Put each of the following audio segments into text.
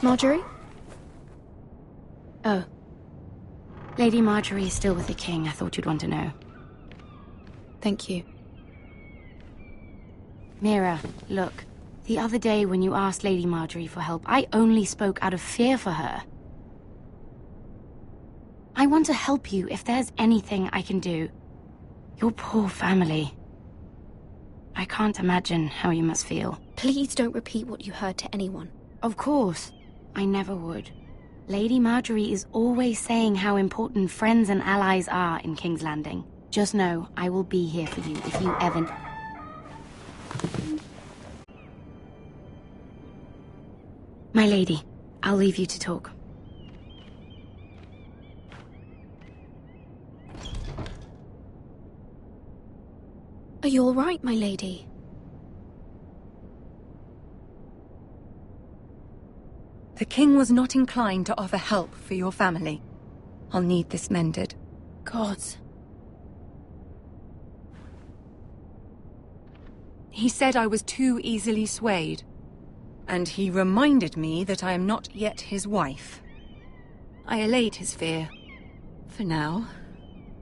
Marjorie? Oh. Lady Marjorie is still with the king. I thought you'd want to know. Thank you. Mira, look. The other day when you asked Lady Marjorie for help, I only spoke out of fear for her. I want to help you if there's anything I can do. Your poor family. I can't imagine how you must feel. Please don't repeat what you heard to anyone. Of course. I never would. Lady Marjorie is always saying how important friends and allies are in King's Landing. Just know, I will be here for you if you ever... My lady, I'll leave you to talk. Are you all right, my lady? The king was not inclined to offer help for your family. I'll need this mended. Gods. He said I was too easily swayed. And he reminded me that I am not yet his wife. I allayed his fear. For now.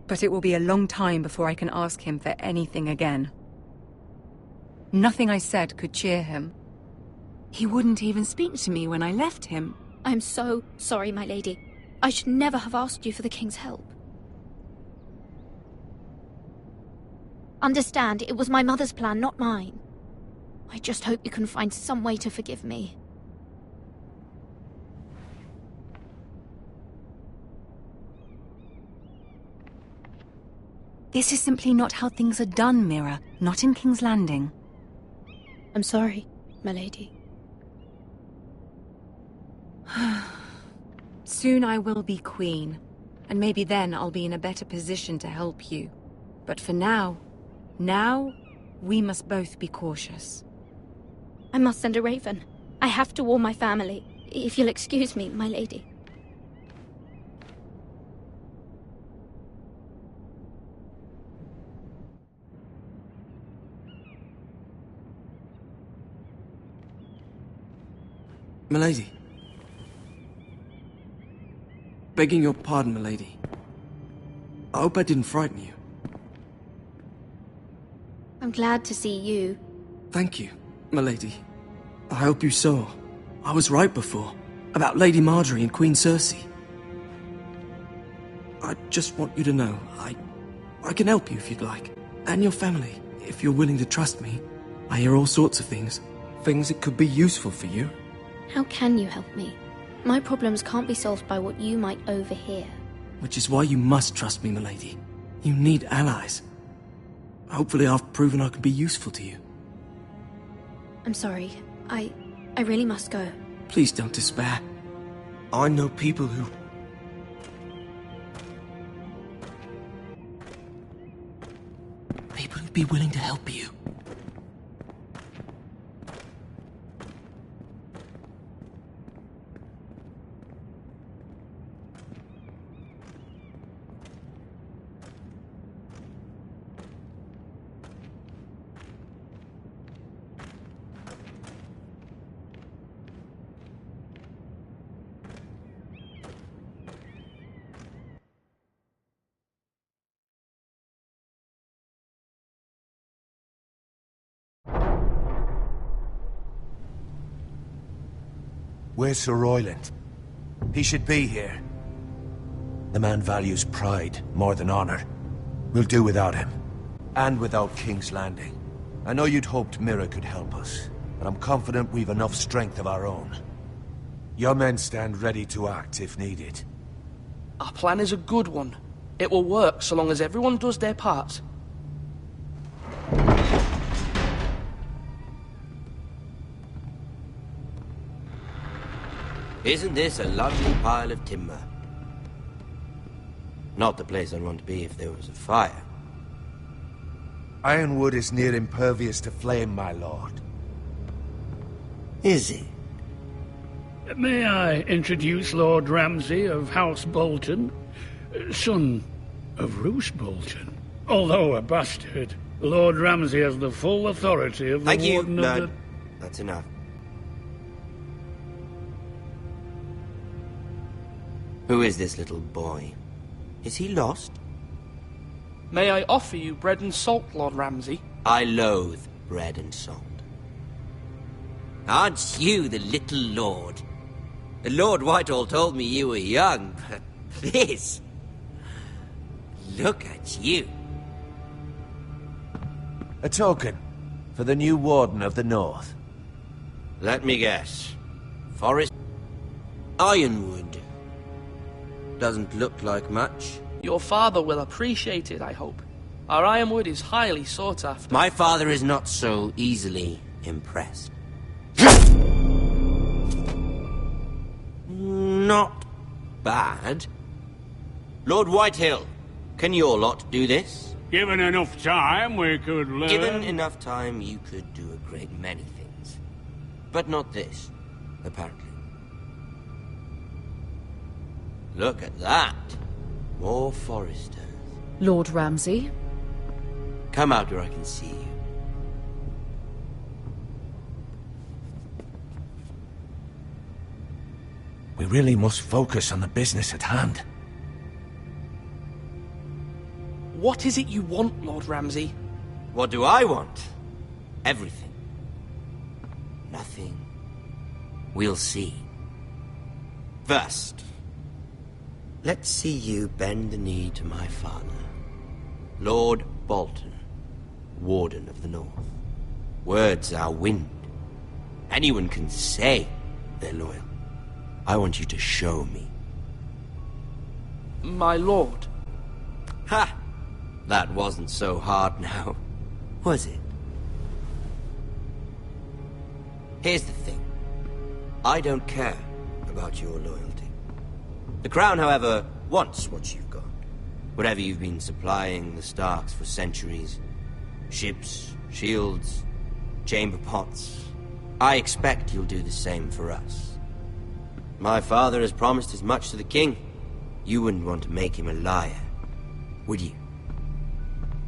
But it will be a long time before I can ask him for anything again. Nothing I said could cheer him. He wouldn't even speak to me when I left him. I'm so sorry, my lady. I should never have asked you for the king's help. Understand, it was my mother's plan, not mine. I just hope you can find some way to forgive me. This is simply not how things are done, Mira. Not in King's Landing. I'm sorry, my lady. Soon I will be queen, and maybe then I'll be in a better position to help you. But for now, we must both be cautious. I must send a raven. I have to warn my family. If you'll excuse me, my lady. Milady. Begging your pardon, milady. I hope I didn't frighten you. I'm glad to see you. Thank you, milady. I hope you saw. I was right before. About Lady Marjorie and Queen Cersei. I just want you to know, I can help you if you'd like. And your family, if you're willing to trust me. I hear all sorts of things. Things that could be useful for you. How can you help me? My problems can't be solved by what you might overhear. Which is why you must trust me, milady. You need allies. Hopefully I've proven I can be useful to you. I'm sorry. I really must go. Please don't despair. I know people who... People who'd be willing to help you. Where's Sir Royland? He should be here. The man values pride more than honor. We'll do without him. And without King's Landing. I know you'd hoped Mira could help us, but I'm confident we've enough strength of our own. Your men stand ready to act if needed. Our plan is a good one. It will work so long as everyone does their part. Isn't this a lovely pile of timber? Not the place I'd want to be if there was a fire. Ironwood is near impervious to flame, my lord. Is it? May I introduce Lord Ramsay of House Bolton, son of Roose Bolton. Although a bastard, Lord Ramsay has the full authority of the Thank you, Warden of the... That's enough. Who is this little boy? Is he lost? May I offer you bread and salt, Lord Ramsay? I loathe bread and salt. Aren't you the little lord? Lord Whitehall told me you were young, but this... Look at you. A token for the new Warden of the North. Let me guess. Forest... Ironwood. Doesn't look like much. Your father will appreciate it, I hope. Our ironwood is highly sought after. My father is not so easily impressed. Not bad. Lord Whitehill, can your lot do this? Given enough time, we could learn... Given enough time, you could do a great many things. But not this, apparently. Look at that. More foresters. Lord Ramsay? Come out where I can see you. We really must focus on the business at hand. What is it you want, Lord Ramsay? What do I want? Everything. Nothing. We'll see. First, let's see you bend the knee to my father, Lord Bolton, Warden of the North. Words are wind. Anyone can say they're loyal. I want you to show me. My lord. Ha! That wasn't so hard now, was it? Here's the thing. I don't care about your loyalty. The Crown, however, wants what you've got. Whatever you've been supplying the Starks for centuries. Ships, shields, chamber pots. I expect you'll do the same for us. My father has promised as much to the king. You wouldn't want to make him a liar, would you?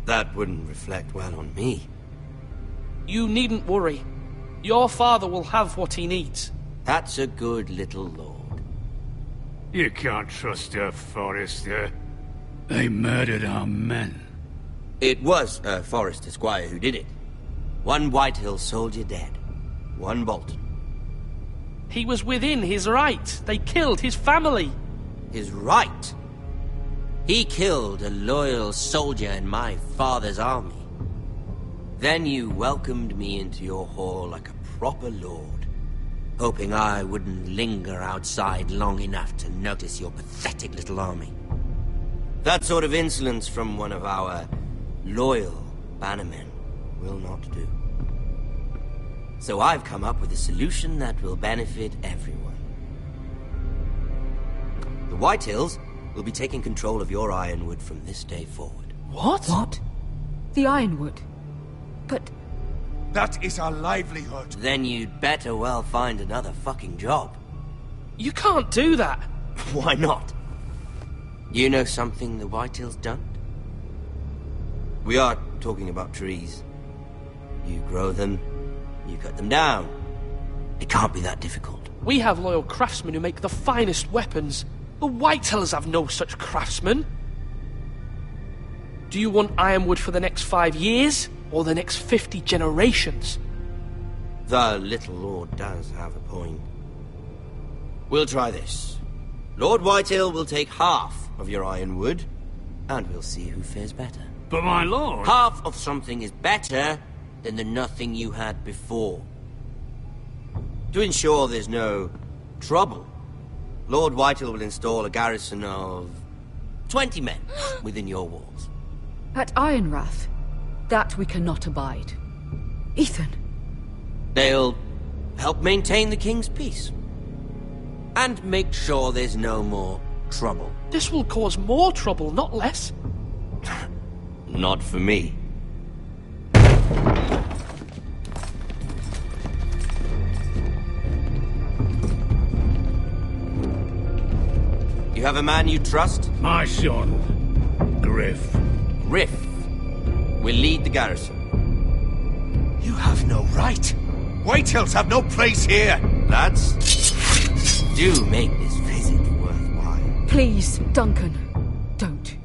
That wouldn't reflect well on me. You needn't worry. Your father will have what he needs. That's a good little lord. You can't trust a Forrester. They murdered our men. It was a Forrester squire who did it. One Whitehill soldier dead. One Bolton. He was within his right. They killed his family. His right? He killed a loyal soldier in my father's army. Then you welcomed me into your hall like a proper lord, hoping I wouldn't linger outside long enough to notice your pathetic little army. That sort of insolence from one of our loyal bannermen will not do. So I've come up with a solution that will benefit everyone. The Whitehills will be taking control of your ironwood from this day forward. What? What? The Ironwood? But... That is our livelihood. Then you'd better well find another fucking job. You can't do that. Why not? You know something the Whitehills don't? We are talking about trees. You grow them, you cut them down. It can't be that difficult. We have loyal craftsmen who make the finest weapons. The Whitehills have no such craftsmen. Do you want ironwood for the next 5 years, or the next 50 generations? The little lord does have a point. We'll try this. Lord Whitehill will take half of your ironwood, and we'll see who fares better. But my lord... Half of something is better than the nothing you had before. To ensure there's no trouble, Lord Whitehill will install a garrison of 20 men within your walls. at Ironrath, that we cannot abide. Ethan. They'll help maintain the king's peace. And make sure there's no more trouble. This will cause more trouble, not less. Not for me. You have a man you trust? My son, Griff. Griff will lead the garrison. You have no right. Whitehills have no place here. Lads, do make this visit worthwhile. Please, Duncan, don't.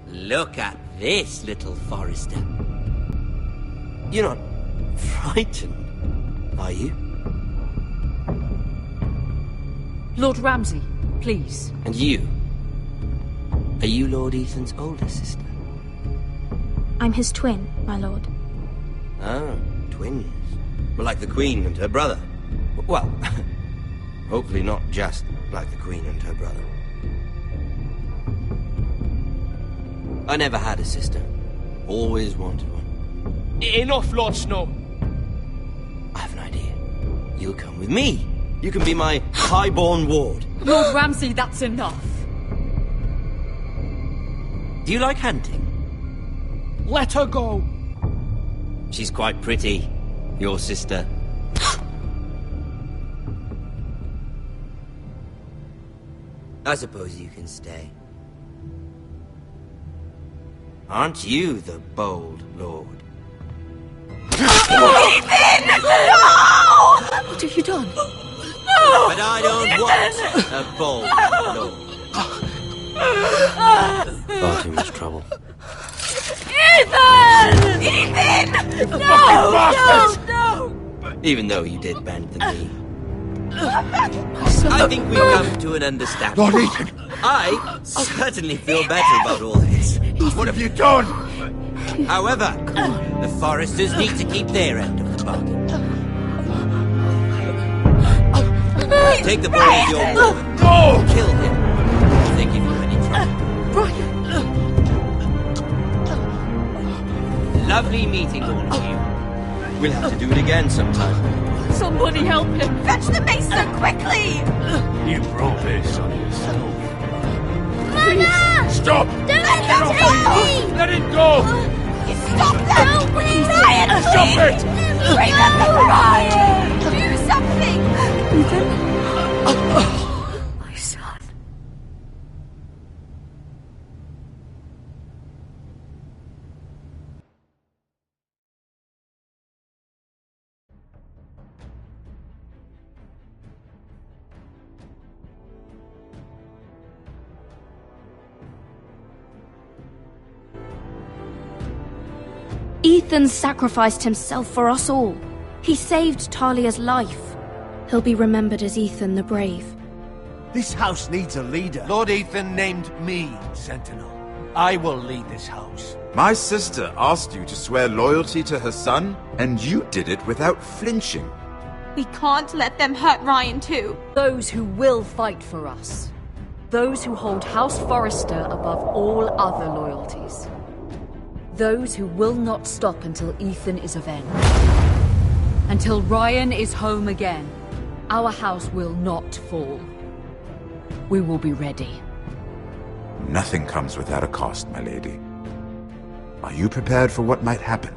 Look at this, little Forrester. You're not frightened, are you? Lord Ramsay, please. And you? Are you Lord Ethan's older sister? I'm his twin, my lord. Ah, twins. Well, like the Queen and her brother. Well, hopefully not just like the Queen and her brother. I never had a sister. Always wanted one. Enough, Lord Snow. I have an idea. You'll come with me. You can be my highborn ward. Lord Ramsay, that's enough. Do you like hunting? Let her go. She's quite pretty, your sister. I suppose you can stay. Aren't you the bold lord? What have you done? But I don't want a bold lord. Far too much trouble. Ethan! Ethan! No! Even though you did bend the knee. I think we've come to an understanding. Lord Ethan! I certainly feel better about all this. What have you done? However, the Forresters need to keep their end of the bargain. Take the boy as your woman. No! Kill him. If they give you any trouble. Lovely meeting all of you. We'll have to do it again sometime. Somebody help him! Fetch the mace so quickly! You brought this on yourself. Mama! Stop! Don't let me! Let it go! Stop them! No, please! Ryan, Stop it! Remember Ryan! Do something! My son. Ethan sacrificed himself for us all. He saved Talia's life. He'll be remembered as Ethan the Brave. This house needs a leader. Lord Ethan named me Sentinel. I will lead this house. My sister asked you to swear loyalty to her son, and you did it without flinching. We can't let them hurt Ryan too. Those who will fight for us. Those who hold House Forrester above all other loyalties. Those who will not stop until Ethan is avenged. Until Ryan is home again, our house will not fall. We will be ready. Nothing comes without a cost, my lady. Are you prepared for what might happen?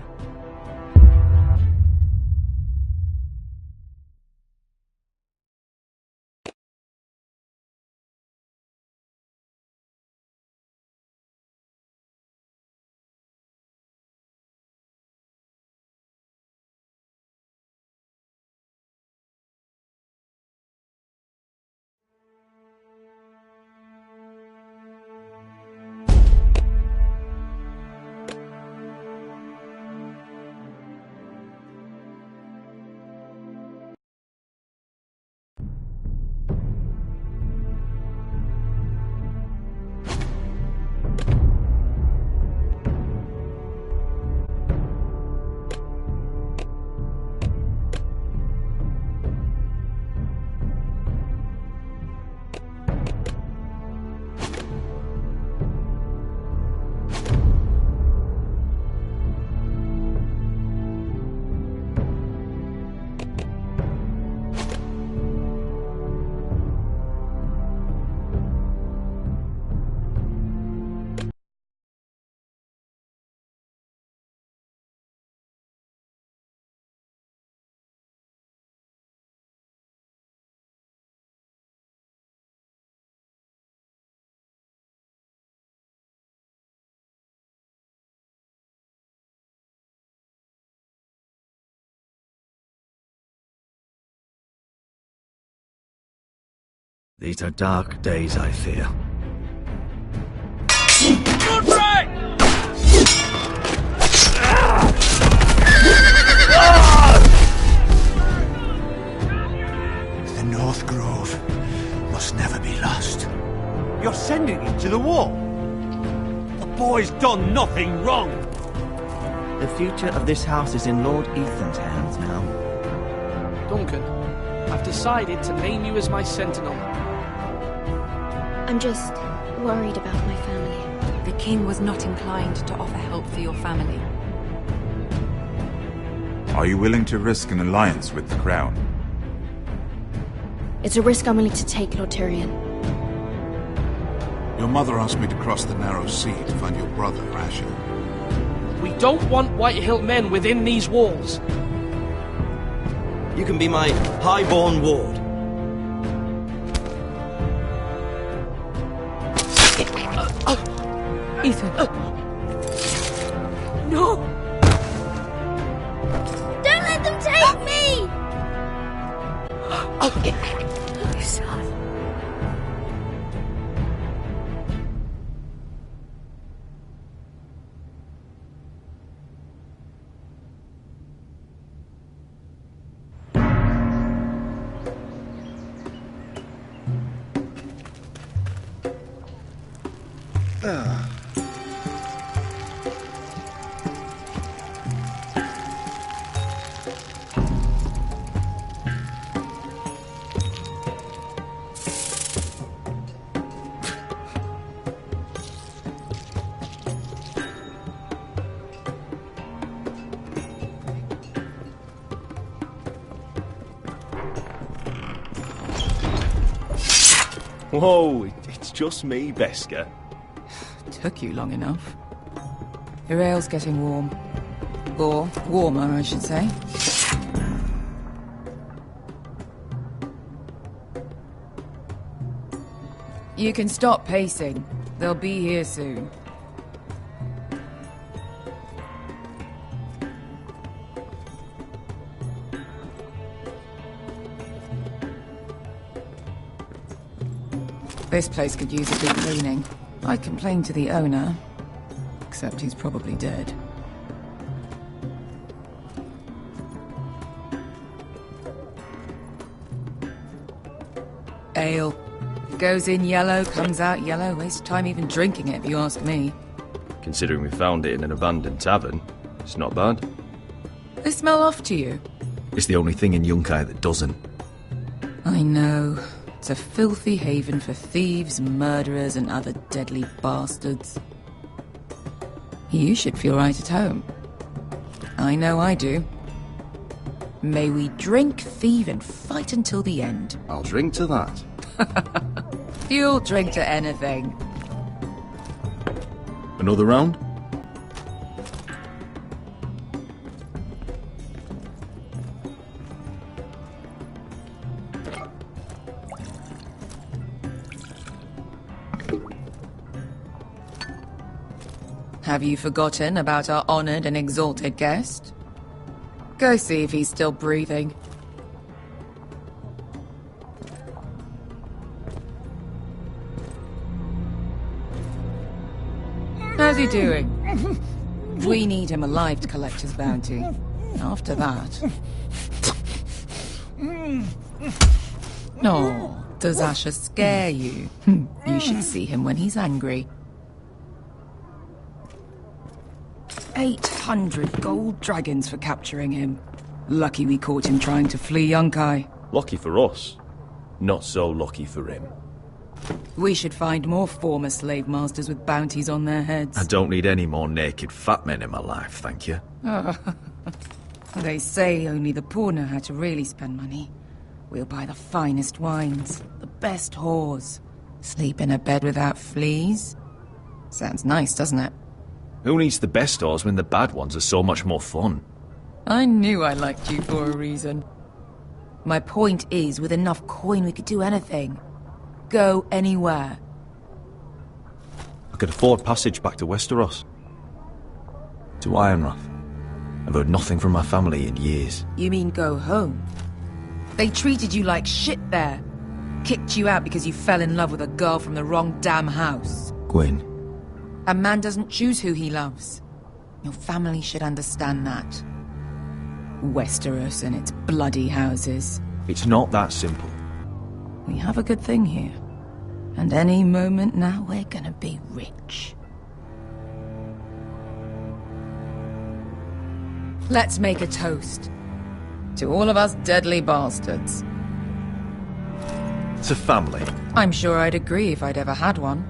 These are dark days, I fear. The North Grove must never be lost. You're sending him to the war? The boy's done nothing wrong. The future of this house is in Lord Ethan's hands now. Duncan, I've decided to name you as my sentinel. I'm just worried about my family. The king was not inclined to offer help for your family. Are you willing to risk an alliance with the Crown? It's a risk I'm willing to take, Lord Tyrion. Your mother asked me to cross the narrow sea to find your brother, Asher. We don't want Whitehill men within these walls. You can be my highborn ward. Ethan. No! Don't let them take me! Son. Whoa, it's just me, Beskha. Took you long enough. Your ale's getting warm. Or warmer, I should say. You can stop pacing. They'll be here soon. This place could use a big cleaning. I complained to the owner, except he's probably dead. Ale. Goes in yellow, comes out yellow. Waste time even drinking it, if you ask me. Considering we found it in an abandoned tavern, it's not bad. They smell off to you? It's the only thing in Yunkai that doesn't. I know. It's a filthy haven for thieves, murderers, and other deadly bastards. You should feel right at home. I know I do. May we drink, thieve, and fight until the end. I'll drink to that. You'll drink to anything. Another round? Have you forgotten about our honored and exalted guest? Go see if he's still breathing. How's he doing? We need him alive to collect his bounty. After that... Oh, does Asher scare you? You should see him when he's angry. 800 gold dragons for capturing him. Lucky we caught him trying to flee Yunkai. Lucky for us. Not so lucky for him. We should find more former slave masters with bounties on their heads. I don't need any more naked fat men in my life, thank you. They say only the poor know how to really spend money. We'll buy the finest wines, the best whores, sleep in a bed without fleas. Sounds nice, doesn't it? Who needs the best stores when the bad ones are so much more fun? I knew I liked you for a reason. My point is, with enough coin we could do anything. Go anywhere. I could afford passage back to Westeros. To Ironrath. I've heard nothing from my family in years. You mean go home? They treated you like shit there. kicked you out because you fell in love with a girl from the wrong damn house. Gwyn. A man doesn't choose who he loves. Your family should understand that. Westeros and its bloody houses. It's not that simple. We have a good thing here. And any moment now, we're gonna be rich. Let's make a toast. To all of us deadly bastards. To family. I'm sure I'd agree if I'd ever had one.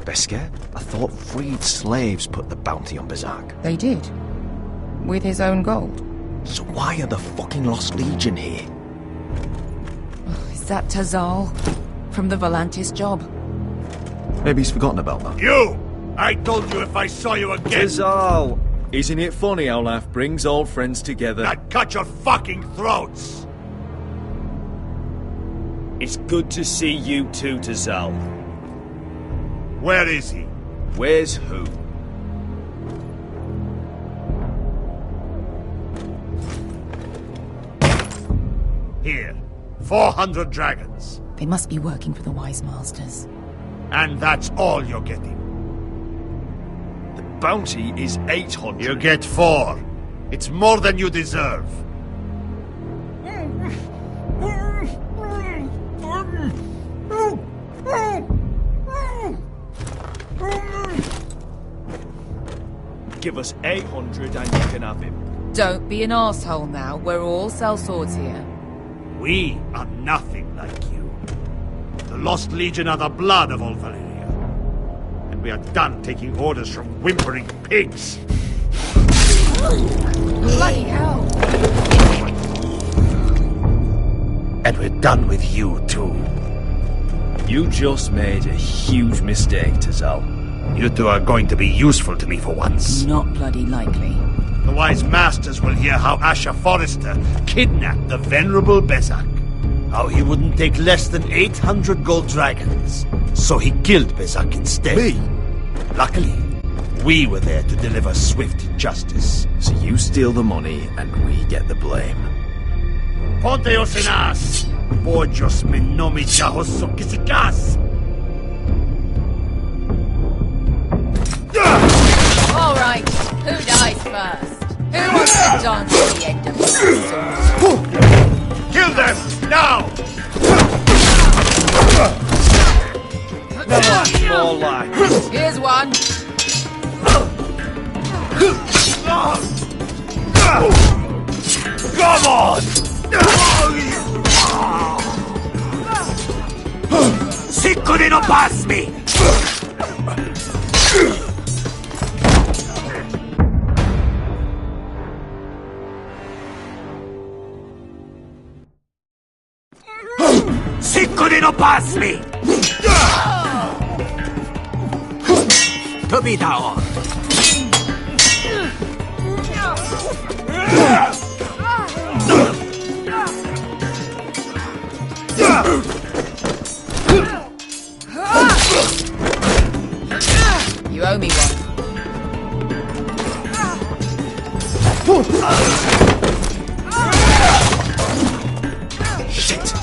Beskar? I thought freed slaves put the bounty on Berzak. They did. With his own gold. So why are the fucking Lost Legion here? Is that Tazal? From the Volantis job? Maybe he's forgotten about that. You! I told you if I saw you again... Tazal! Isn't it funny how life brings old friends together? Now cut your fucking throats! It's good to see you too, Tazal. Where is he? Where's who? Here. 400 dragons. They must be working for the Wise Masters. And that's all you're getting. The bounty is 800. You get 4. It's more than you deserve. Give us 800 and you can have him. Don't be an asshole now. We're all sellswords here. We are nothing like you. The Lost Legion are the blood of all Valyria. And we are done taking orders from whimpering pigs. Bloody hell! And we're done with you, too. You just made a huge mistake, Tazal. You two are going to be useful to me for once. Not bloody likely. The Wise Masters will hear how Asher Forrester kidnapped the venerable Bezzak. How he wouldn't take less than 800 gold dragons. So he killed Bezzak instead. Me? Luckily, we were there to deliver swift justice. So you steal the money and we get the blame. Ponteos en as! Bojos me nomi chahoso kisikas! All right, who dies first? Who wants to dance at the end of the sword? Kill them, now! No more life. Here's one. Come on! Sicko di non pass me! Sicko di non pass me! Tobidao! You owe me one. Shit!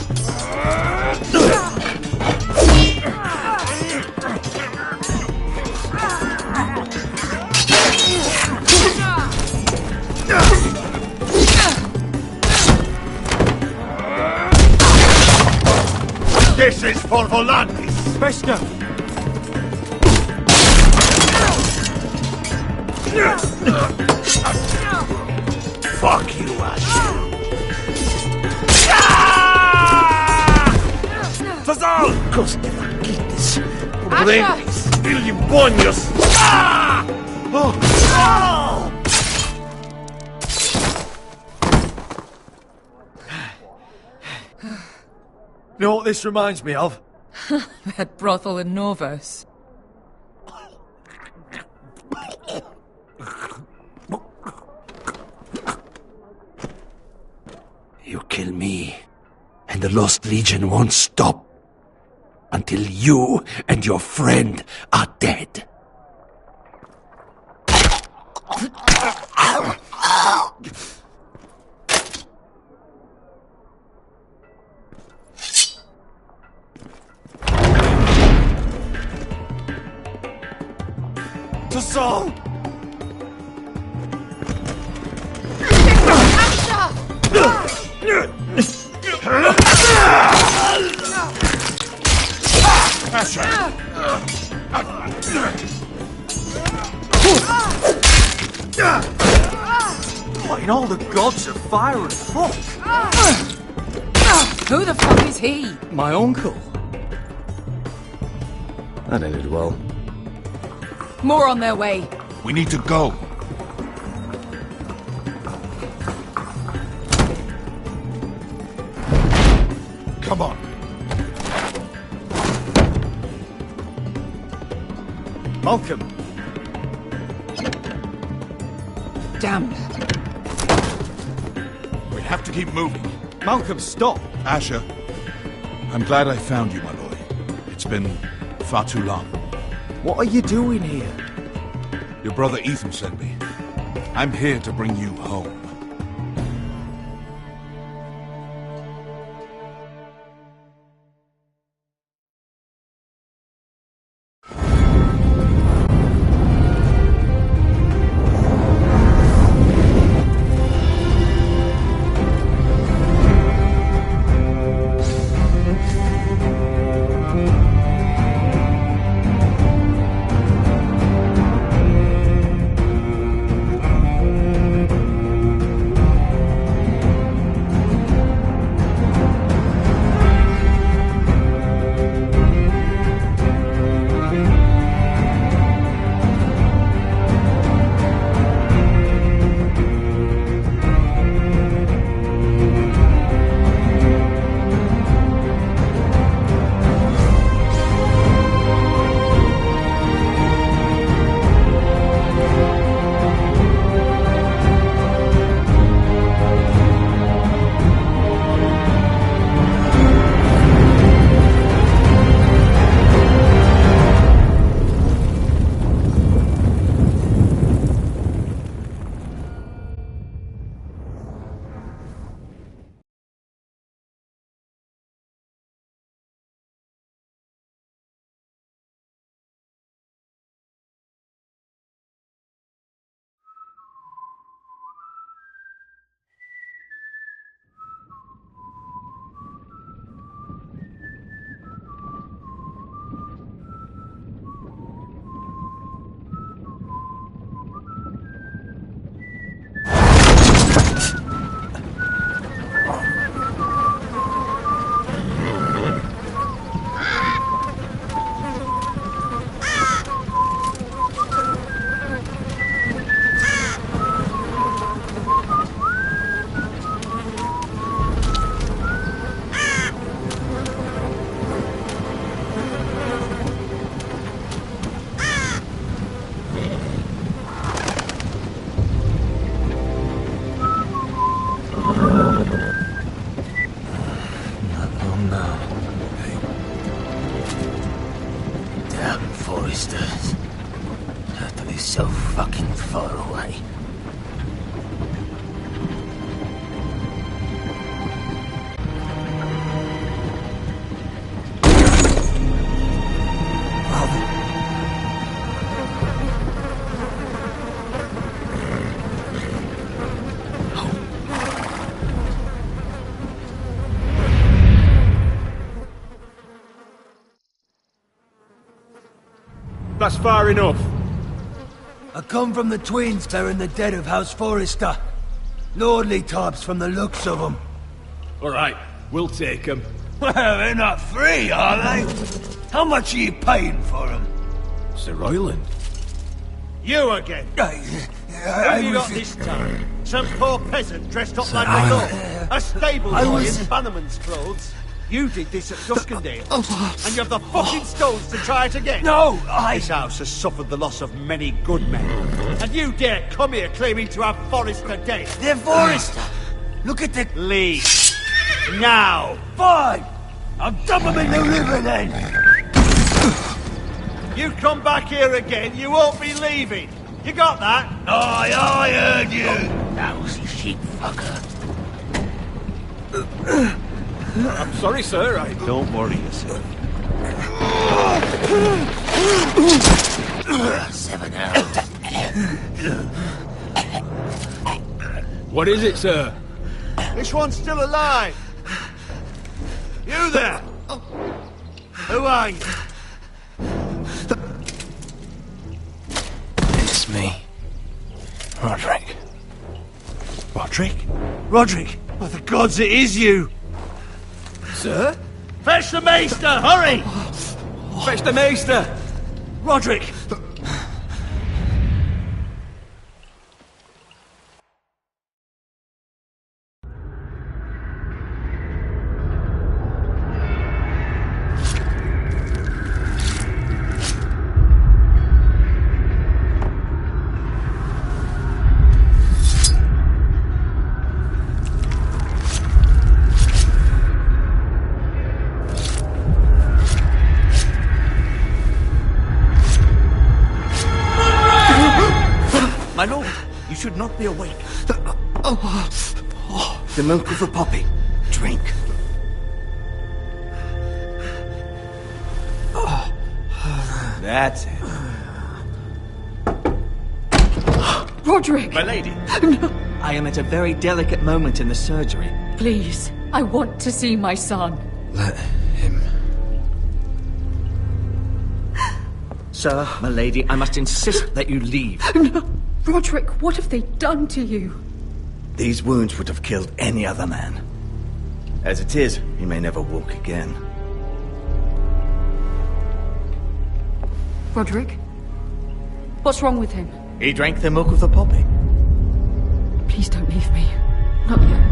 This is for Volantis! Beskar! Fuck you, Asher! Tazal! Coste faquitis! Prudentes! Illimbonios! You know what this reminds me of? That brothel in Norvos. You kill me, and the Lost Legion won't stop until you and your friend are dead. us all! What in all the gods of fire and fuck? Who the fuck is he? My uncle. That ended well. More on their way. We need to go. Come on. Malcolm! Damn. We have to keep moving. Malcolm, stop! Asher, I'm glad I found you, my boy. It's been far too long. What are you doing here? Your brother Ethan sent me. I'm here to bring you home. So fucking far away. That's far enough. I come from the twins bearing the dead of House Forrester. Lordly types from the looks of them. All right, we'll take them. Well, they're not free, are they? How much are you paying for them? Sir Royland. You again. Who have you got this time? Some poor peasant dressed up like a dog. A stable boy in Bannerman's clothes. You did this at Duskendale, and you have the fucking stones to try it again. No, This house has suffered the loss of many good men, and you dare come here claiming to have Forrester dead. They're Forrester. Look at the... Leave. Now. Fine. I'll dump them in the river then. You come back here again, you won't be leaving. You got that? Aye, I heard you. Lousy sheep fucker. I'm sorry, sir. Don't worry yourself. 7 out. What is it, sir? This one's still alive. You there? Who are you? It's me. Roderick. Roderick? Roderick! By the gods, it is you! Sir? Fetch the Maester, hurry! Fetch the Maester! Roderick! My lord, you should not be awake. The milk of the poppy. Drink. That's it. Roderick! My lady. No. I am at a very delicate moment in the surgery. Please, I want to see my son. Let him. Sir, my lady, I must insist that you leave. No. Roderick, what have they done to you? These wounds would have killed any other man. As it is, he may never walk again. Roderick? What's wrong with him? He drank the milk of the poppy. Please don't leave me. Not yet.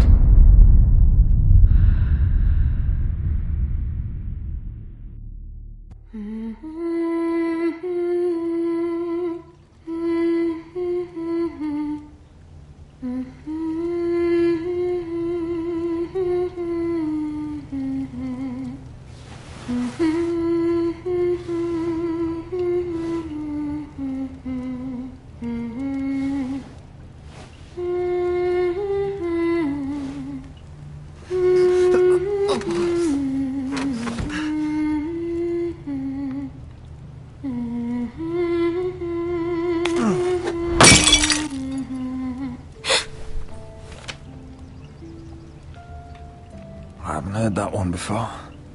I haven't heard that one before.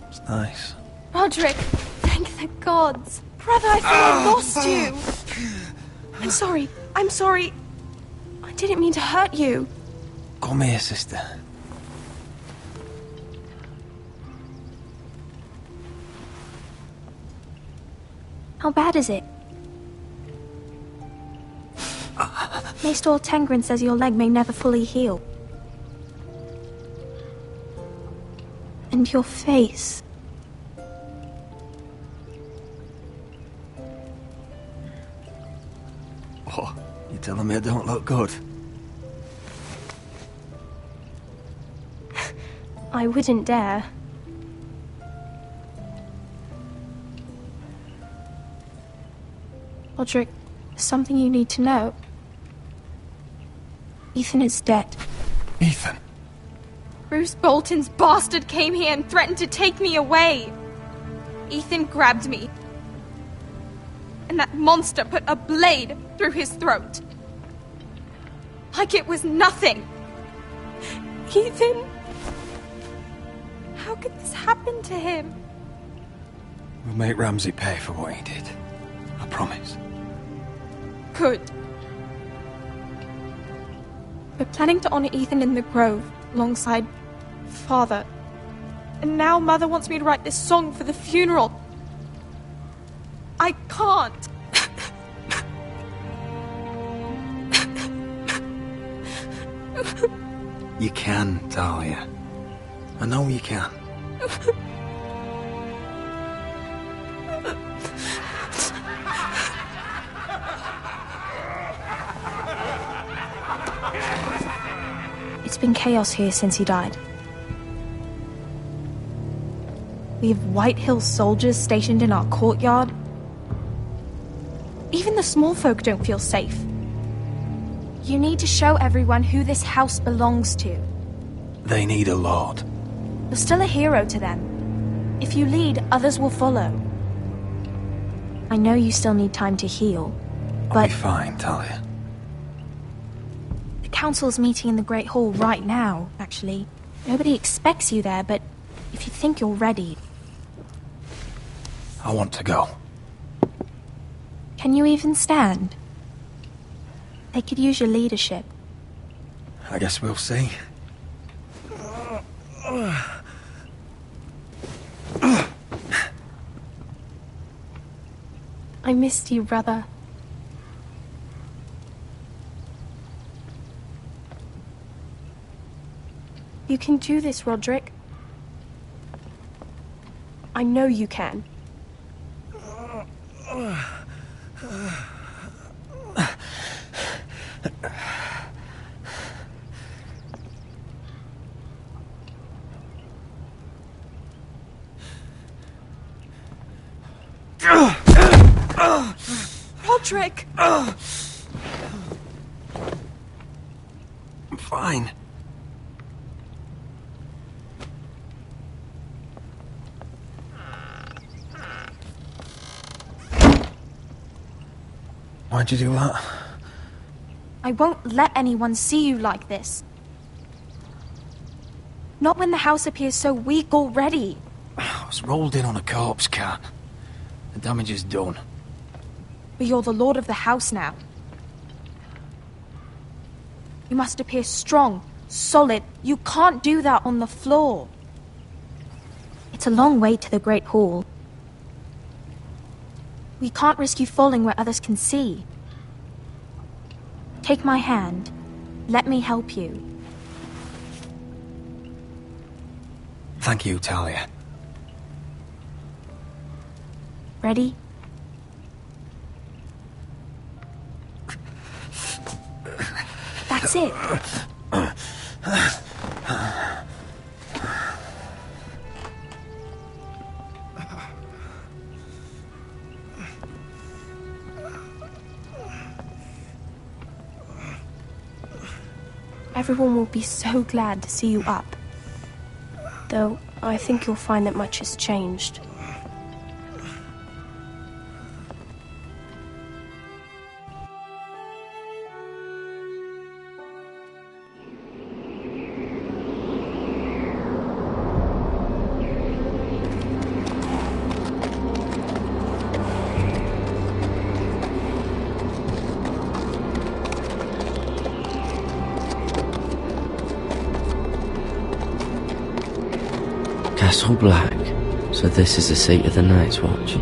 It's nice. Roderick, thank the gods. Brother, I thought I lost you. I'm sorry. I'm sorry. I didn't mean to hurt you. Come here, sister. How bad is it? Maester Tengrin says your leg may never fully heal. And your face. Oh, you telling me I don't look good? I wouldn't dare. Roderick, there's something you need to know. Ethan is dead. Ethan? Roose Bolton's bastard came here and threatened to take me away. Ethan grabbed me. And that monster put a blade through his throat. Like it was nothing. Ethan? How could this happen to him? We'll make Ramsay pay for what he did. I promise. Good. We're planning to honor Ethan in the Grove, alongside Father. And now Mother wants me to write this song for the funeral. I can't. You can, Talia. I know you can. It's been chaos here since he died. We have White Hill soldiers stationed in our courtyard. Even the small folk don't feel safe. You need to show everyone who this house belongs to. They need a lord. You're still a hero to them. If you lead, others will follow. I know you still need time to heal, but... I'll be fine, Talia. The council's meeting in the Great Hall right now, actually. Nobody expects you there, but if you think you're ready... I want to go. Can you even stand? They could use your leadership. I guess we'll see. I missed you, brother. You can do this, Roderick. I know you can. Roderick! I'm fine. Why'd you do that? I won't let anyone see you like this. Not when the house appears so weak already. I was rolled in on a corpse cart. The damage is done. But you're the lord of the house now. You must appear strong, solid. You can't do that on the floor. It's a long way to the Great Hall. We can't risk you falling where others can see. Take my hand. Let me help you. Thank you, Talia. Ready? That's it. Everyone will be so glad to see you up. Though, I think you'll find that much has changed. Castle Black. So this is the seat of the Night's Watch.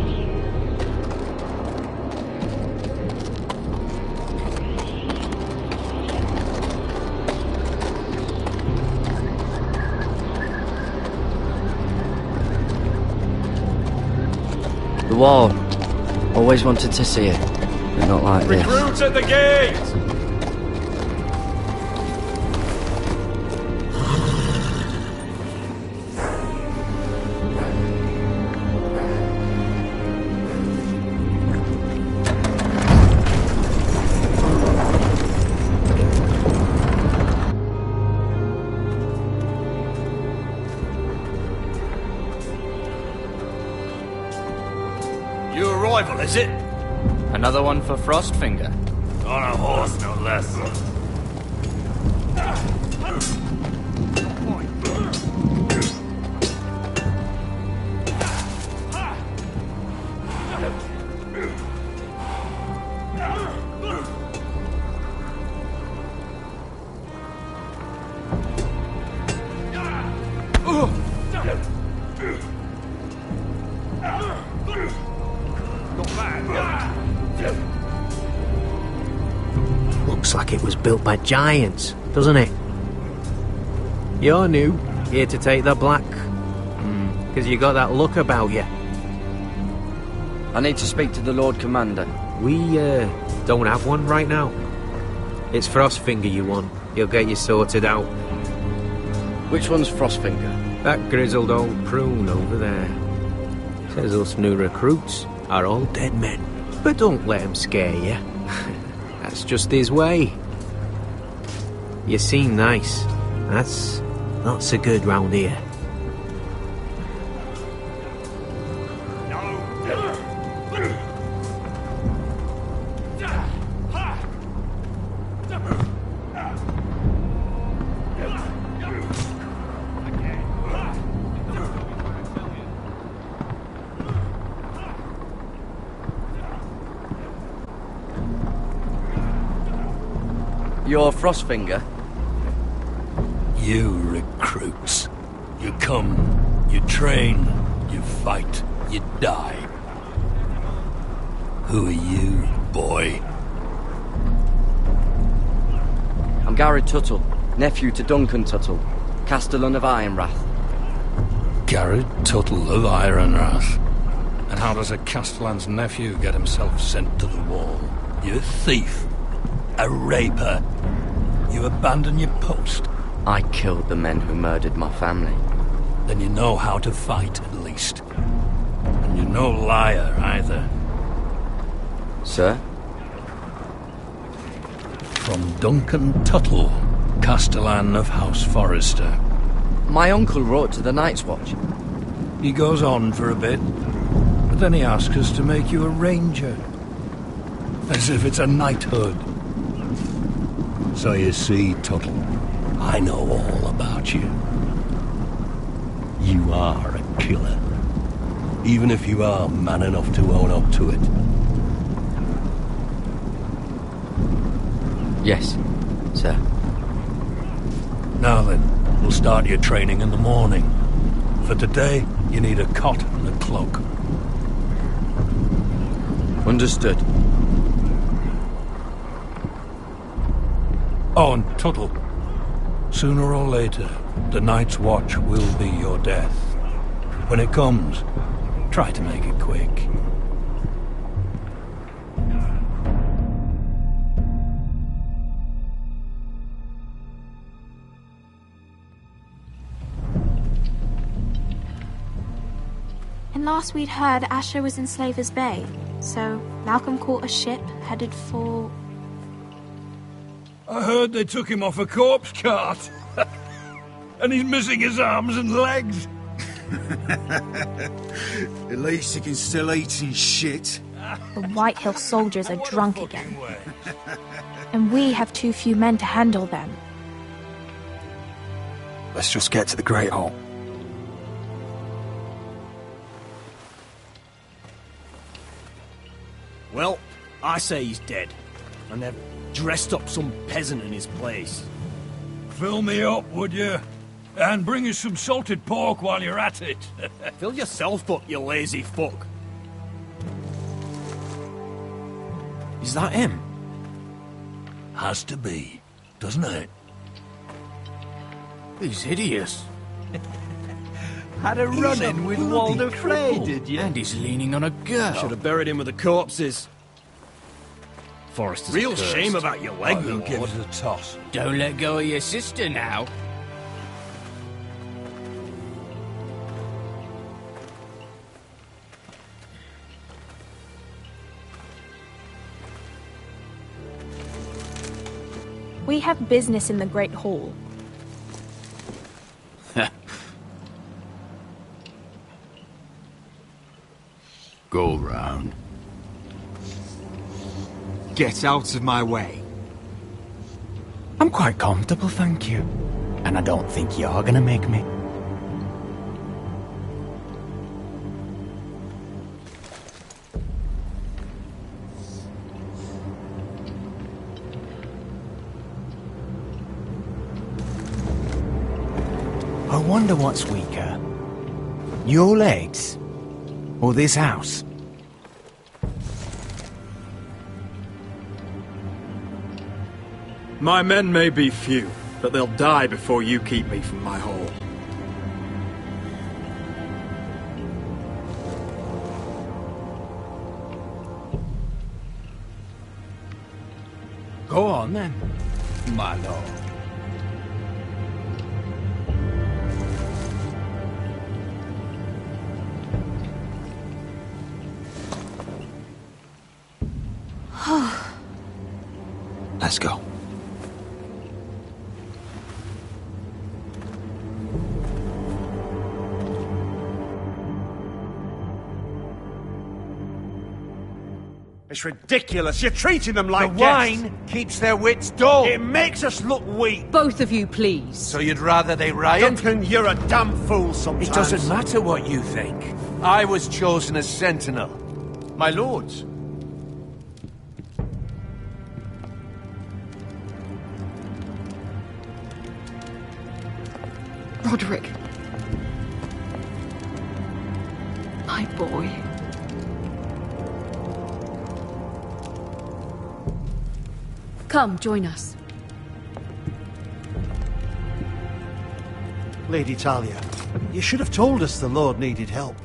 The wall. Always wanted to see it, but not like this. Recruits at the gate! New arrival, is it? Another one for Frostfinger. On a horse, no less. Looks like it was built by giants, doesn't it? You're new, here to take the Black. Because you got that look about you. I need to speak to the Lord Commander. We, don't have one right now. It's Frostfinger you want. He'll get you sorted out. Which one's Frostfinger? That grizzled old prune over there. Says us new recruits are all dead men. But don't let him scare you. That's just his way. You seem nice. That's not so good round here. You're Frostfinger? You recruits. You come, you train, you fight, you die. Who are you, boy? I'm Garrett Tuttle, nephew to Duncan Tuttle, Castellan of Ironrath. Garrett Tuttle of Ironrath. And how does a Castellan's nephew get himself sent to the wall? You a thief. A raper. You abandon your post. I killed the men who murdered my family. Then you know how to fight, at least. And you're no liar, either. Sir? From Duncan Tuttle, Castellan of House Forrester. My uncle wrote to the Night's Watch. He goes on for a bit, but then he asks us to make you a ranger. As if it's a knighthood. So you see, Tuttle, I know all about you. You are a killer. Even if you are man enough to own up to it. Yes, sir. Now then, we'll start your training in the morning. For today, you need a cot and a cloak. Understood. Oh, and Tuttle. Sooner or later, the Night's Watch will be your death. When it comes, try to make it quick. And last we'd heard, Asher was in Slaver's Bay, so Malcolm caught a ship headed for... I heard they took him off a corpse cart. And he's missing his arms and legs. At least he can still eat and shit. The White Hill soldiers are drunk again. And we have too few men to handle them. Let's just get to the Great Hall. Well, I say he's dead. And they've dressed up some peasant in his place. Fill me up, would you? And bring us some salted pork while you're at it. Fill yourself up, you lazy fuck. Is that him? Has to be, doesn't it? He's hideous. Had a run-in with Walder Frey, did you? And he's leaning on a girl. Should have buried him with the corpses. Forrester's Real cursed. shame about your leg, Who Lord. gives a toss? Don't let go of your sister now. We have business in the Great Hall. Go round. Get out of my way. I'm quite comfortable, thank you. And I don't think you're gonna make me. I wonder what's weaker. Your legs? Or this house? My men may be few, but they'll die before you keep me from my hall. Go on then, my lord. Let's go. It's ridiculous. You're treating them like The guests. wine keeps their wits dull. It makes us look weak. Both of you, please. So you'd rather they riot? Duncan, you're a damn fool sometimes. It doesn't matter what you think. I was chosen as sentinel. My lords. Roderick. My boy. Come, join us. Lady Talia, you should have told us the Lord needed help.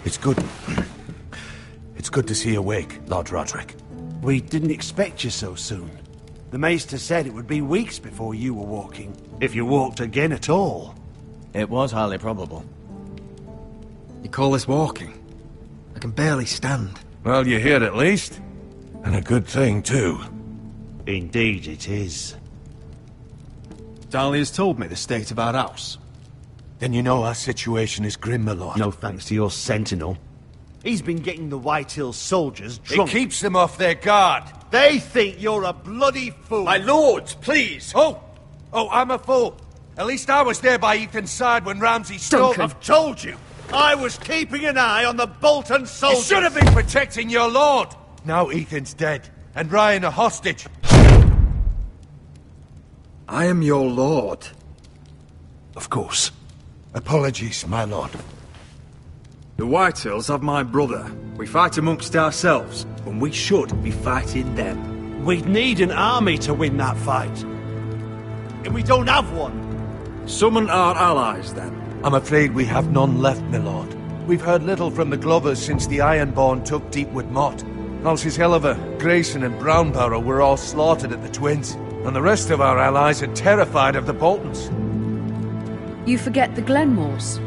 It's good. It's good to see you awake, Lord Roderick. We didn't expect you so soon. The Maester said it would be weeks before you were walking, if you walked again at all. It was highly probable. You call this walking? I can barely stand. Well, you're here at least. And a good thing, too. Indeed it is. Talia's told me the state of our house. Then you know our situation is grim, my lord. No thanks to your sentinel. He's been getting the Whitehill soldiers drunk. It keeps them off their guard. They think you're a bloody fool. My lords, please! Oh, I'm a fool. At least I was there by Ethan's side when Ramsay stole... Duncan. I've told you! I was keeping an eye on the Bolton soldiers! You should have been protecting your lord! Now Ethan's dead, and Ryan a hostage. I am your lord. Of course. Apologies, my lord. The Whitehills have my brother. We fight amongst ourselves, when we should be fighting them. We'd need an army to win that fight. And we don't have one. Summon our allies, then. I'm afraid we have none left, my lord. We've heard little from the Glovers since the Ironborn took Deepwood Motte. Houses Helliver, Grayson and Brownbarrow were all slaughtered at the Twins, and the rest of our allies are terrified of the Boltons. You forget the Glenmores.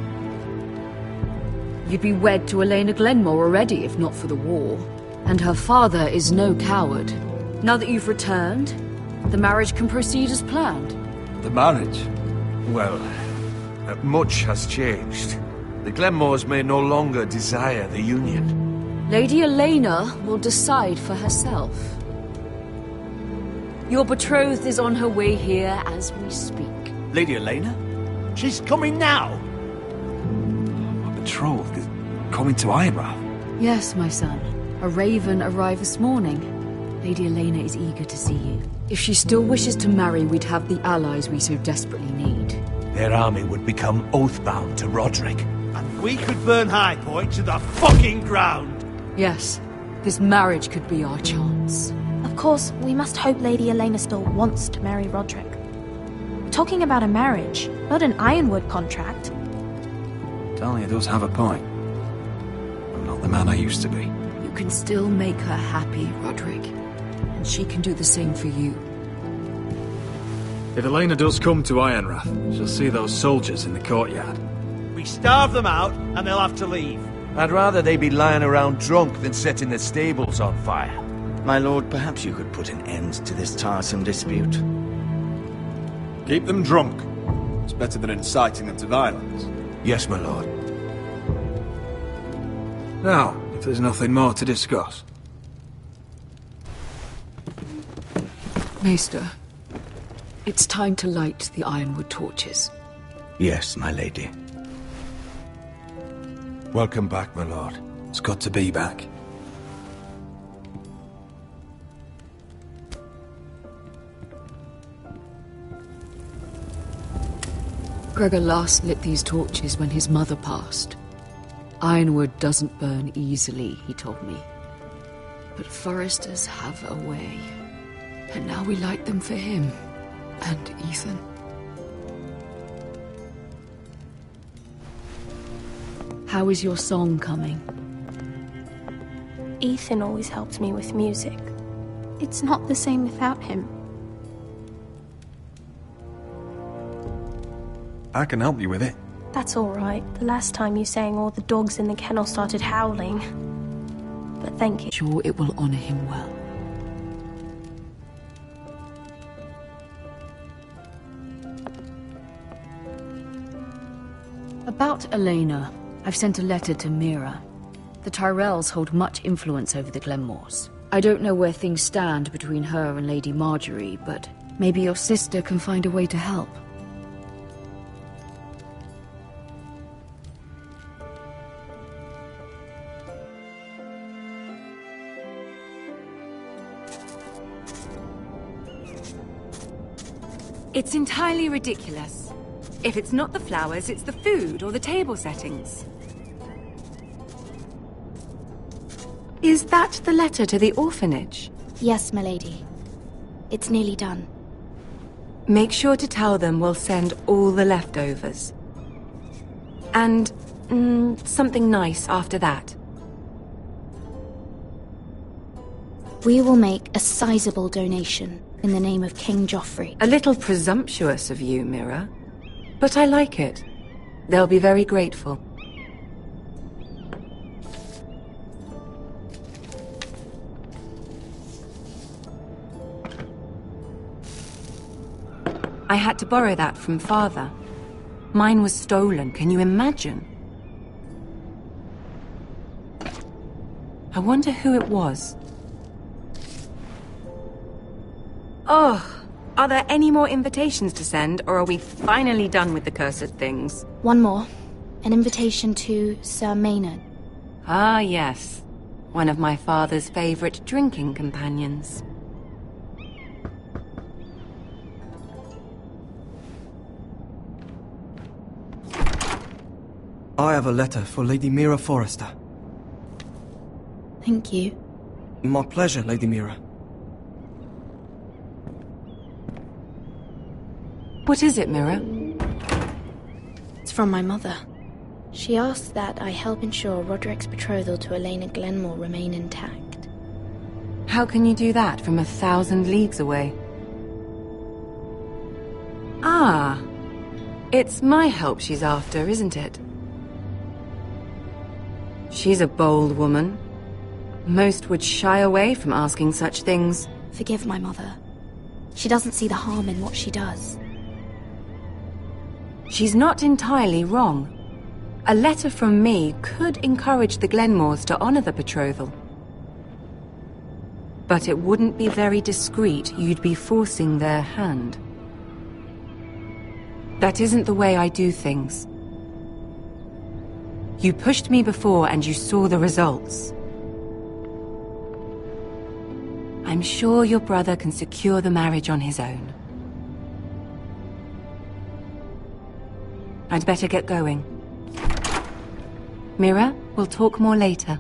You'd be wed to Elena Glenmore already if not for the war. And her father is no coward. Now that you've returned, the marriage can proceed as planned. The marriage? Well, much has changed. The Glenmores may no longer desire the union. Lady Elena will decide for herself. Your betrothed is on her way here as we speak. Lady Elena? She's coming now. My betrothed is coming to Ironrath. Yes, my son. A raven arrived this morning. Lady Elena is eager to see you. If she still wishes to marry, we'd have the allies we so desperately need. Their army would become oath-bound to Roderick. And we could burn High Point to the fucking ground! Yes, this marriage could be our chance. Of course, we must hope Lady Elena still wants to marry Roderick. We're talking about a marriage, not an Ironwood contract. Talia does have a point. I'm not the man I used to be. You can still make her happy, Roderick. And she can do the same for you. If Elena does come to Ironrath, she'll see those soldiers in the courtyard. We starve them out, and they'll have to leave. I'd rather they be lying around drunk than setting the stables on fire. My lord, perhaps you could put an end to this tiresome dispute. Keep them drunk. It's better than inciting them to violence. Yes, my lord. Now, if there's nothing more to discuss. Maester, it's time to light the Ironwood torches. Yes, my lady. Welcome back, my lord. It's good to be back. Gregor last lit these torches when his mother passed. Ironwood doesn't burn easily, he told me. But foresters have a way. And now we light them for him. And Ethan. How is your song coming? Ethan always helps me with music. It's not the same without him. I can help you with it. That's all right. The last time you sang, all the dogs in the kennel started howling. But thank you. Sure, it will honor him well. About Elena, I've sent a letter to Mira. The Tyrells hold much influence over the Glenmores. I don't know where things stand between her and Lady Marjorie, but maybe your sister can find a way to help. It's entirely ridiculous. If it's not the flowers, it's the food or the table settings. Is that the letter to the orphanage? Yes, milady. It's nearly done. Make sure to tell them we'll send all the leftovers. And something nice after that. We will make a sizable donation in the name of King Joffrey. A little presumptuous of you, Mira. But I like it. They'll be very grateful. I had to borrow that from Father. Mine was stolen, can you imagine? I wonder who it was. Oh, are there any more invitations to send, or are we finally done with the cursed things? One more. An invitation to Sir Maynard. Ah, yes. One of my father's favorite drinking companions. I have a letter for Lady Mira Forrester. Thank you. My pleasure, Lady Mira. What is it, Mira? It's from my mother. She asks that I help ensure Roderick's betrothal to Elena Glenmore remain intact. How can you do that from 1,000 leagues away? Ah, it's my help she's after, isn't it? She's a bold woman. Most would shy away from asking such things. Forgive my mother. She doesn't see the harm in what she does. She's not entirely wrong. A letter from me could encourage the Glenmores to honor the betrothal. But it wouldn't be very discreet. You'd be forcing their hand. That isn't the way I do things. You pushed me before and you saw the results. I'm sure your brother can secure the marriage on his own. I'd better get going. Mira, we'll talk more later.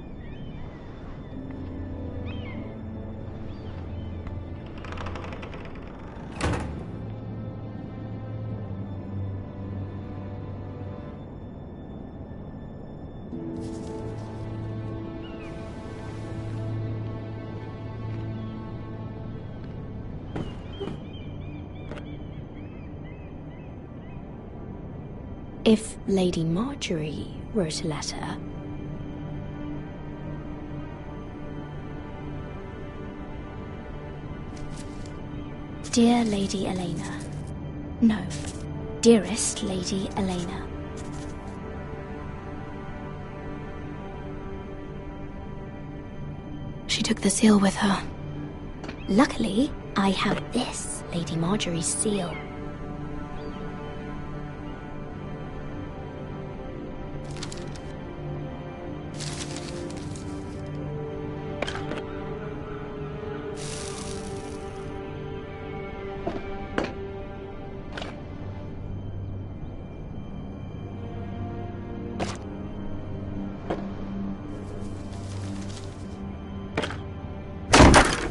If Lady Marjorie wrote a letter... Dear Lady Elena. No. Dearest Lady Elena. She took the seal with her. Luckily, I have this, Lady Marjorie's seal.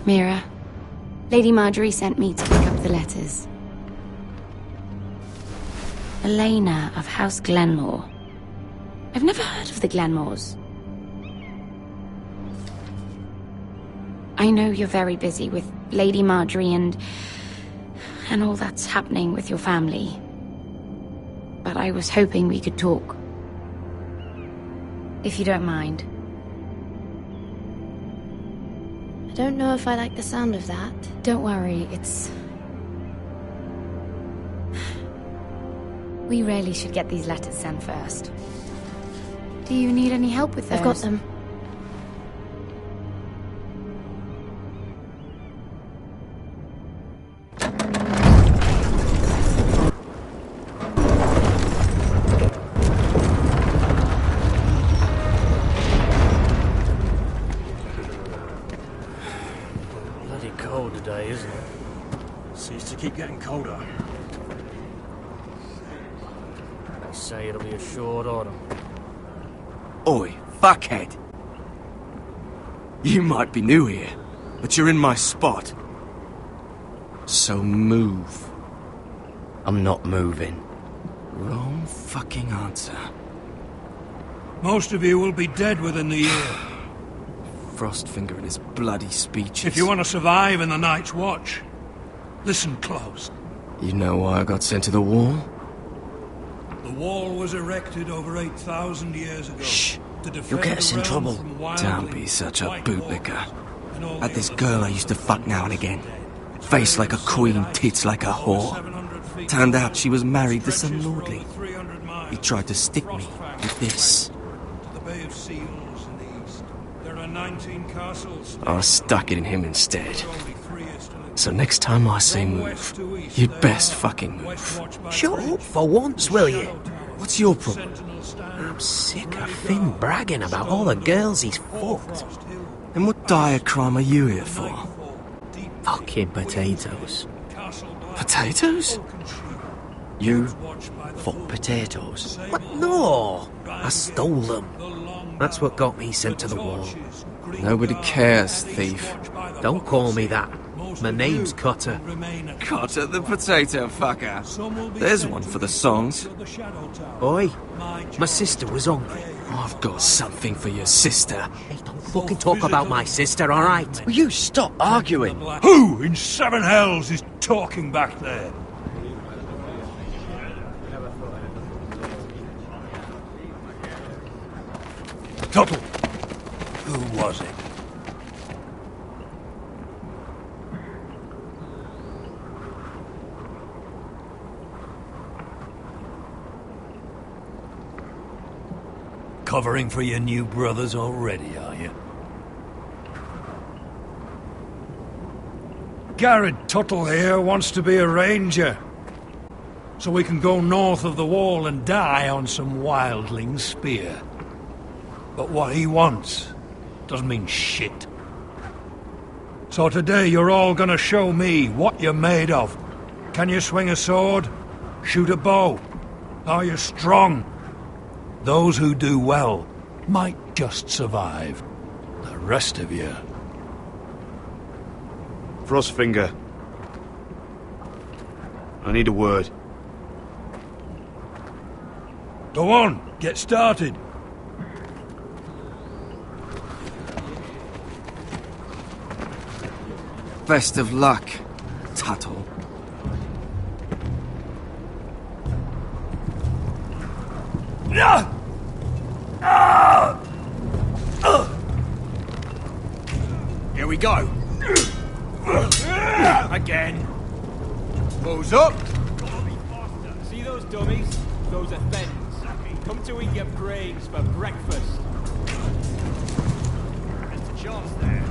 Mira, Lady Marjorie sent me to pick up the letters. Elena of House Glenmore. I've never heard of the Glenmores. I know you're very busy with Lady Marjorie and all that's happening with your family. But I was hoping we could talk. If you don't mind. I don't know if I like the sound of that. Don't worry, it's... We really should get these letters sent first. Do you need any help with those? I've got them. cold today, isn't it? Seems to keep getting colder. They say it'll be a short autumn. Oi, fuckhead. You might be new here, but you're in my spot. So move. I'm not moving. Wrong fucking answer. Most of you will be dead within the year. Frostfinger and his bloody speeches. If you want to survive in the Night's Watch, listen close. You know why I got sent to the wall? The wall was erected over 8,000 years ago. Shh! To defend You'll get us the in realm trouble. from wild Don't be beasts, such a white bootlicker. walkers, and all Had the this other girl I used to fuck now and again. Face like a queen, tits like a whore. Turned out she was married to some lordly. He tried to stick me with this. the Bay of Seals in the east. There are 19 castles. I stuck it in him instead. So next time I say move, you'd best fucking move. Shut up for once, will you? What's your problem? I'm sick of Finn bragging about all the girls he's fucked. And what dire crime are you here for? Fucking potatoes. Potatoes? You fuck potatoes? What? No! I stole them. That's what got me sent to the wall. Nobody cares, thief. Don't call me that. My name's Cutter. Cutter the potato fucker. There's one for the songs. Boy, my sister was hungry. I've got something for your sister. Hey, don't fucking talk about my sister, alright? Will you stop arguing? Who in seven hells is talking back there? Tuttle. Who was it? Covering for your new brothers already, are you? Garrett Tuttle here wants to be a ranger. So we can go north of the wall and die on some wildling spear. But what he wants doesn't mean shit. So today you're all gonna show me what you're made of. Can you swing a sword? Shoot a bow? Are you strong? Those who do well might just survive. The rest of you... Frostfinger. I need a word. Go on, get started. Best of luck, Tuttle. Here we go. Again. Who's up? See those dummies? Those are thens. Come to eat your brains for breakfast. There's a chance there.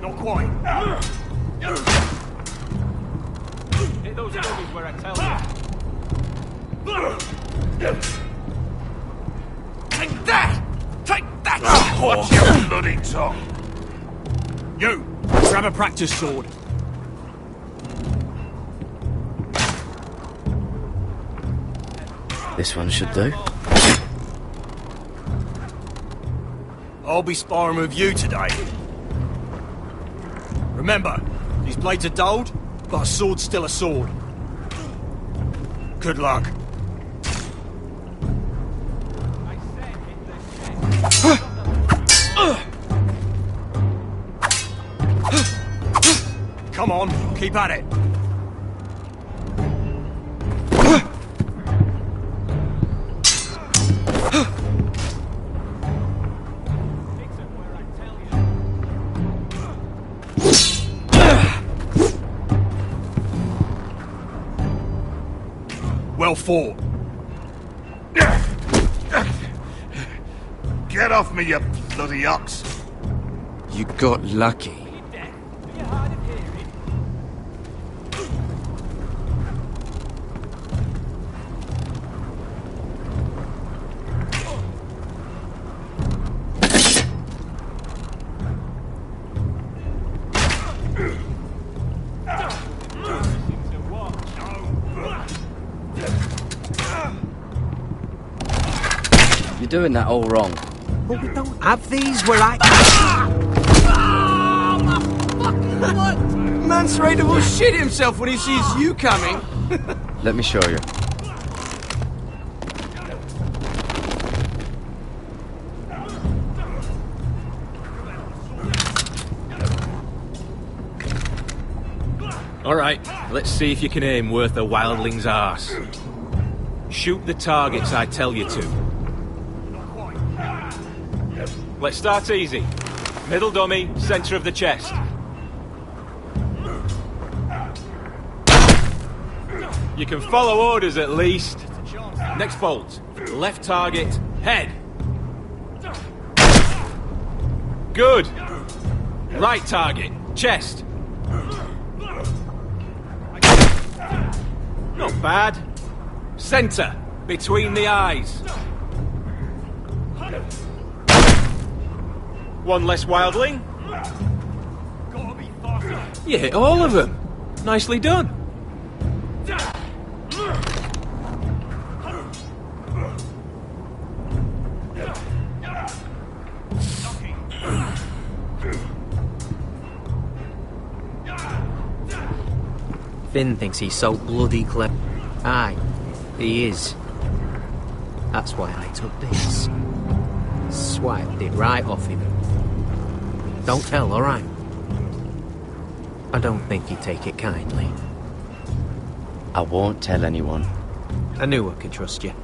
Not quite. Hit those dummies where I tell you. Take that! Take that! Watch your bloody tongue. You! Grab a practice sword. This one should do. I'll be sparring with you today. Remember, these blades are dulled, but a sword's still a sword. Good luck. Come on, keep at it. Well fought. Get off me, you bloody ox! You got lucky. You're doing that all wrong. But we don't have these where I... What? Mance Raider will shit himself when he sees you coming. Let me show you. Alright, let's see if you can aim worth a wildling's arse. Shoot the targets I tell you to. Let's start easy. Middle dummy, center of the chest. You can follow orders at least. Next bolt. Left target, head. Good. Right target, chest. Not bad. Center, between the eyes. One less wildling. You hit all of them. Nicely done. Finn thinks he's so bloody clever. Aye, he is. That's why I took this. Swiped it right off him. Don't tell, alright? I don't think he'd take it kindly. I won't tell anyone. I knew I could trust you.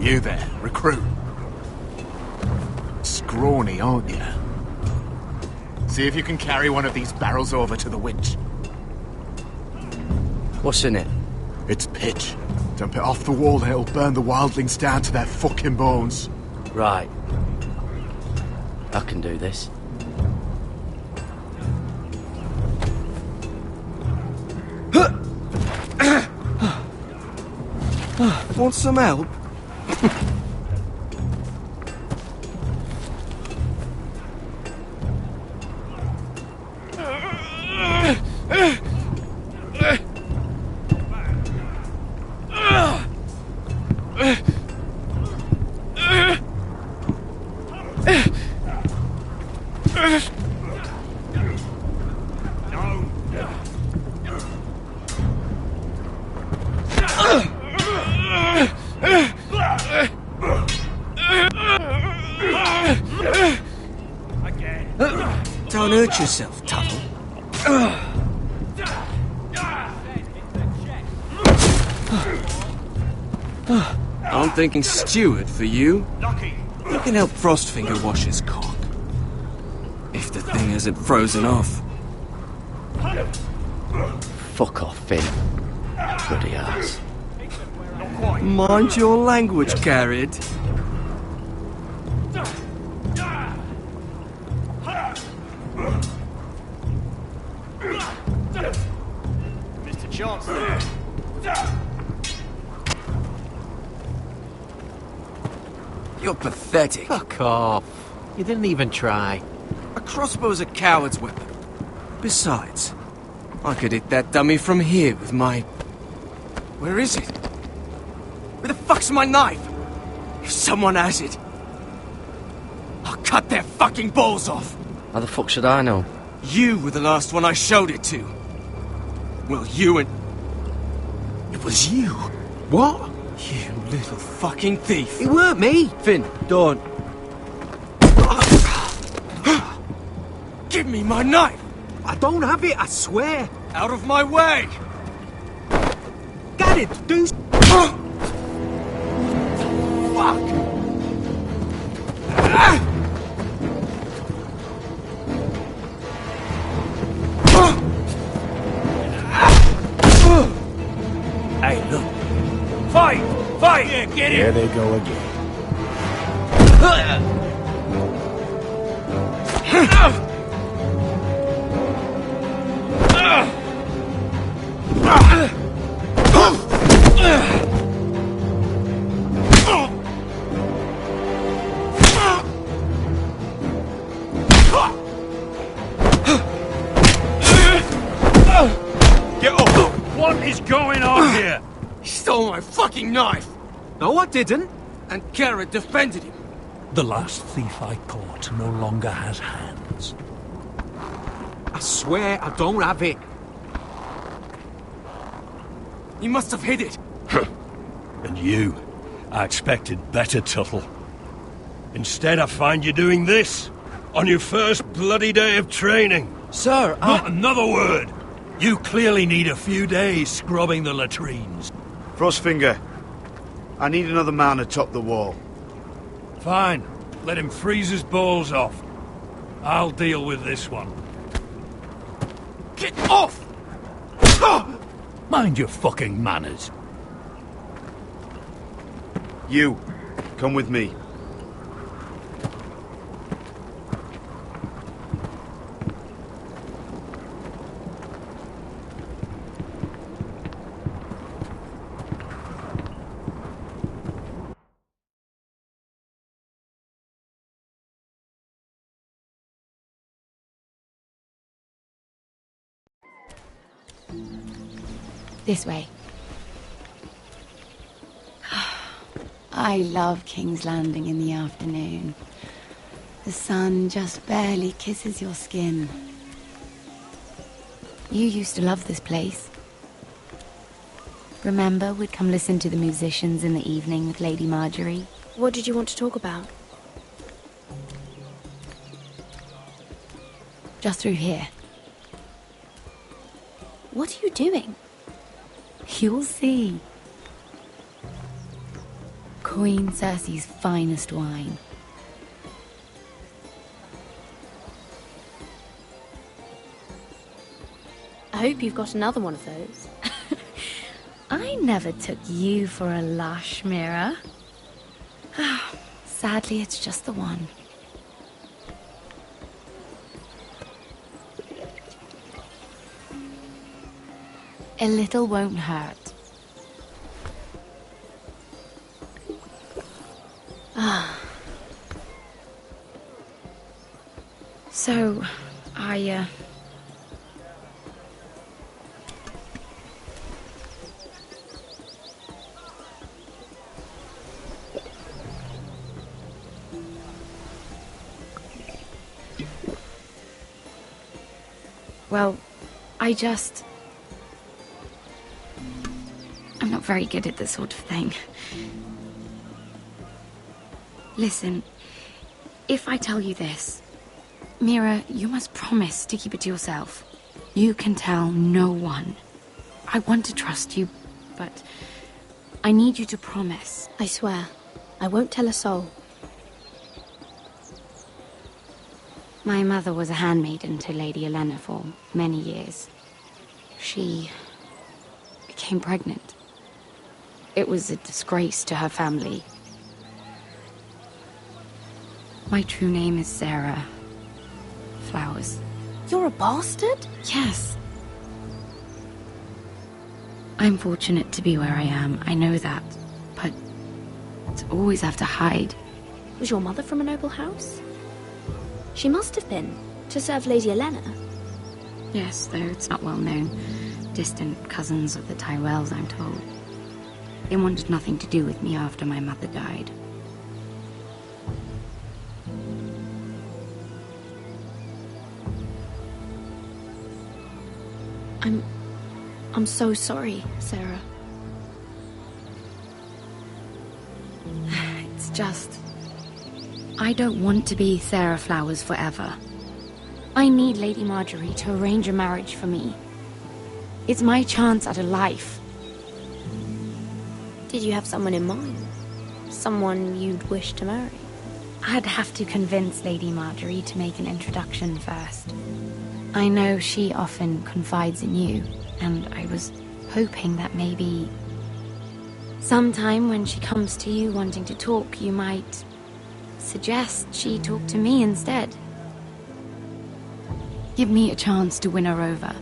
You there, recruit. Scrawny, aren't you? See if you can carry one of these barrels over to the winch. What's in it? It's pitch. Dump it off the wall and it'll burn the wildlings down to their fucking bones. Right. I can do this. Want some help? Don't hurt yourself, Tuttle. I'm thinking steward for you. You can help Frostfinger wash his cock. If the thing hasn't frozen off. Fuck off, Finn. Bloody ass. Mind your language, Garrett. Mr. Chancellor. You're pathetic. Fuck off. You didn't even try. A crossbow's a coward's weapon. Besides, I could hit that dummy from here with my... Where is it? Where the fuck's my knife? If someone has it, I'll cut their fucking balls off. How the fuck should I know? You were the last one I showed it to. Well, you and... It was you. What? You little fucking thief. It weren't me. Finn, don't. Give me my knife! I don't have it, I swear. Out of my way! Get it, do... Fuck! Hey, look. Fight! Fight! Yeah, get Here in! they go again. Get off! What is going on here? He stole my fucking knife! No, I didn't. And Garrett defended him. The last thief I caught no longer has hands. I swear I don't have it. He must have hid it. And you, I expected better, Tuttle. Instead, I find you doing this on your first bloody day of training. Sir, Not another word. You clearly need a few days scrubbing the latrines. Frostfinger, I need another man atop the wall. Fine. Let him freeze his balls off. I'll deal with this one. Get off! Mind your fucking manners. You, come with me. This way. I love King's Landing in the afternoon. The sun just barely kisses your skin. You used to love this place. Remember, we'd come listen to the musicians in the evening with Lady Marjorie? What did you want to talk about? Just through here. What are you doing? You'll see. Queen Cersei's finest wine. I hope you've got another one of those. I never took you for a lush, Mira. Sadly, it's just the one. A little won't hurt. So, well, I'm not very good at this sort of thing. Listen, if I tell you this, Mira, you must promise to keep it to yourself. You can tell no one. I want to trust you, but I need you to promise. I swear, I won't tell a soul. My mother was a handmaiden to Lady Olenna for many years. She became pregnant. It was a disgrace to her family. My true name is Sarah Flowers. You're a bastard? Yes. I'm fortunate to be where I am, I know that. But to always have to hide. Was your mother from a noble house? She must have been, to serve Lady Olenna. Yes, though it's not well known. Distant cousins of the Tyrells, I'm told. They wanted nothing to do with me after my mother died. I'm so sorry, Sarah. It's just... I don't want to be Sarah Flowers forever. I need Lady Marjorie to arrange a marriage for me. It's my chance at a life. Did you have someone in mind? Someone you'd wish to marry? I'd have to convince Lady Marjorie to make an introduction first. I know she often confides in you, and I was hoping that maybe... sometime when she comes to you wanting to talk, you might suggest she talk to me instead. Give me a chance to win her over.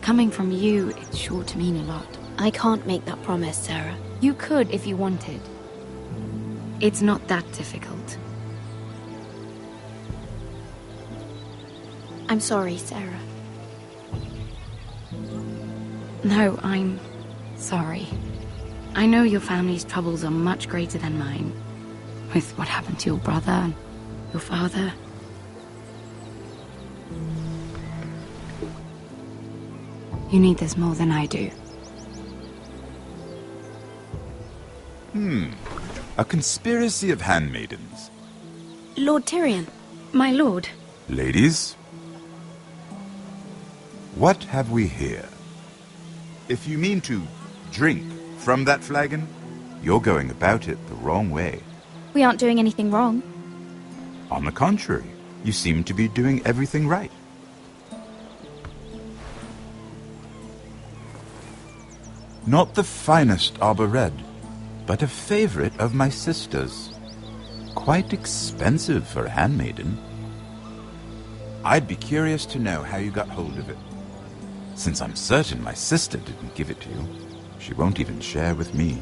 Coming from you, it's sure to mean a lot. I can't make that promise, Sarah. You could if you wanted. It's not that difficult. I'm sorry, Sarah. No, I'm sorry. I know your family's troubles are much greater than mine. With what happened to your brother and your father. You need this more than I do. A conspiracy of handmaidens. Lord Tyrion. My lord. Ladies, what have we here? If you mean to drink from that flagon, you're going about it the wrong way. We aren't doing anything wrong. On the contrary, you seem to be doing everything right. Not the finest Arbor Red, but a favorite of my sister's. Quite expensive for a handmaiden. I'd be curious to know how you got hold of it. Since I'm certain my sister didn't give it to you, she won't even share with me.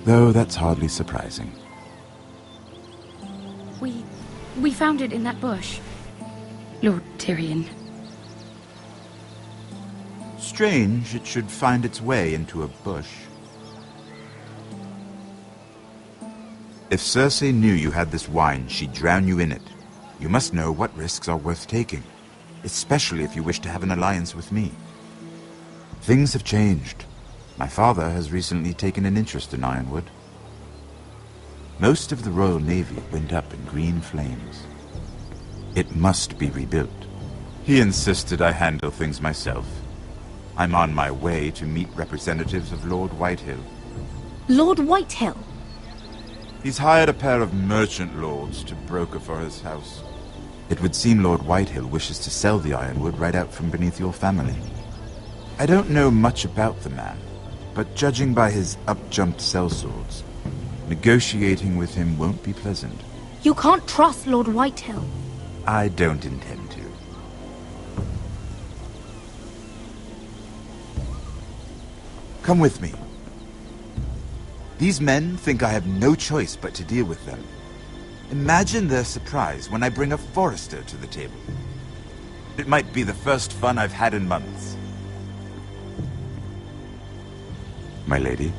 Though that's hardly surprising. We found it in that bush. Lord Tyrion. Strange it should find its way into a bush. If Cersei knew you had this wine, she'd drown you in it. You must know what risks are worth taking, especially if you wish to have an alliance with me. Things have changed. My father has recently taken an interest in Ironwood. Most of the Royal Navy went up in green flames. It must be rebuilt. He insisted I handle things myself. I'm on my way to meet representatives of Lord Whitehill. Lord Whitehill? He's hired a pair of merchant lords to broker for his house. It would seem Lord Whitehill wishes to sell the Ironwood right out from beneath your family. I don't know much about the man, but judging by his up-jumped sellswords, negotiating with him won't be pleasant. You can't trust Lord Whitehill. I don't intend to. Come with me. These men think I have no choice but to deal with them. Imagine their surprise when I bring a Forrester to the table. It might be the first fun I've had in months. My lady.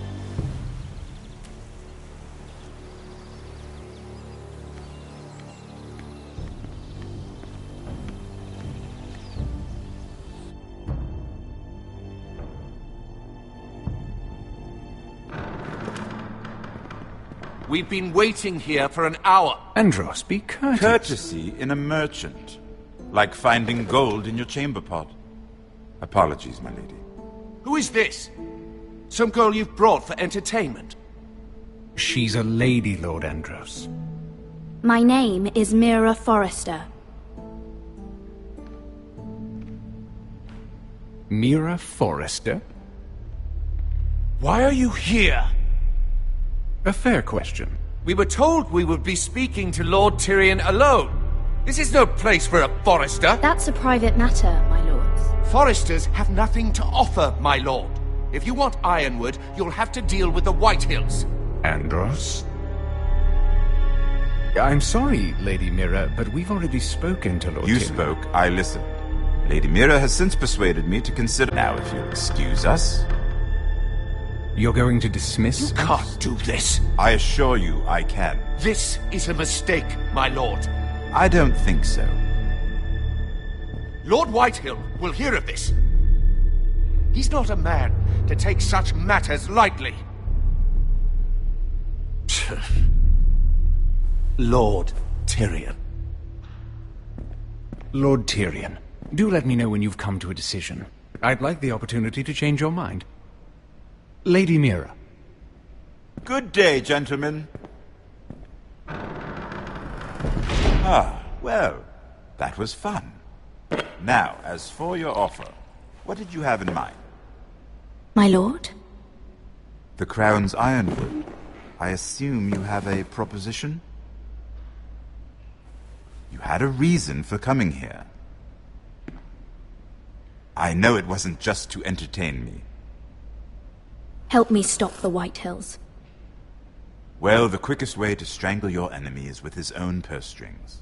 We've been waiting here for an hour. Andros, be courteous. Courtesy in a merchant. Like finding gold in your chamber pot. Apologies, my lady. Who is this? Some girl you've brought for entertainment? She's a lady, Lord Andros. My name is Mira Forrester. Mira Forrester? Why are you here? A fair question. We were told we would be speaking to Lord Tyrion alone. This is no place for a Forrester. That's a private matter, my lords. Forresters have nothing to offer, my lord. If you want Ironwood, you'll have to deal with the Whitehills. Andros? I'm sorry, Lady Mira, but we've already spoken to Lord You Tyrion. spoke, I listened. Lady Mira has since persuaded me to consider... Now, if you'll excuse us... You're going to dismiss You can't do this. I assure you I can. This is a mistake, my lord. I don't think so. Lord Whitehill will hear of this. He's not a man to take such matters lightly. Lord Tyrion. Lord Tyrion, do let me know when you've come to a decision. I'd like the opportunity to change your mind. Lady Mira. Good day, gentlemen. Ah, well, that was fun. Now, as for your offer, what did you have in mind? My lord? The Crown's Ironwood. I assume you have a proposition? You had a reason for coming here. I know it wasn't just to entertain me. Help me stop the White Hills. Well, the quickest way to strangle your enemy is with his own purse strings.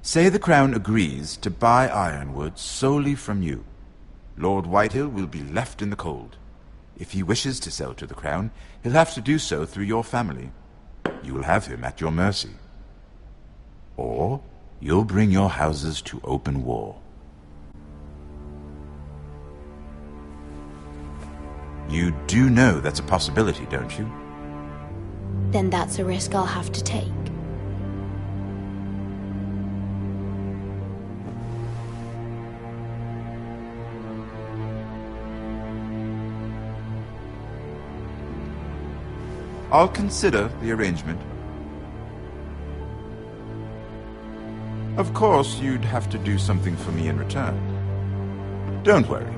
Say the Crown agrees to buy Ironwood solely from you. Lord Whitehill will be left in the cold. If he wishes to sell to the Crown, he'll have to do so through your family. You will have him at your mercy. Or you'll bring your houses to open war. You do know that's a possibility, don't you? Then that's a risk I'll have to take. I'll consider the arrangement. Of course, you'd have to do something for me in return. Don't worry.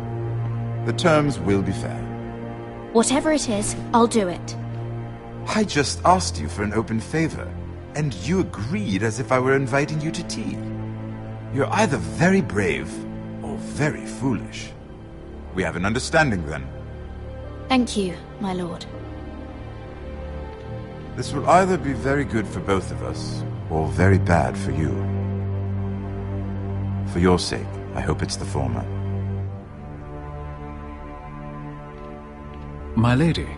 The terms will be fair. Whatever it is, I'll do it. I just asked you for an open favor, and you agreed as if I were inviting you to tea. You're either very brave or very foolish. We have an understanding then. Thank you, my lord. This will either be very good for both of us, or very bad for you. For your sake, I hope it's the former. My lady.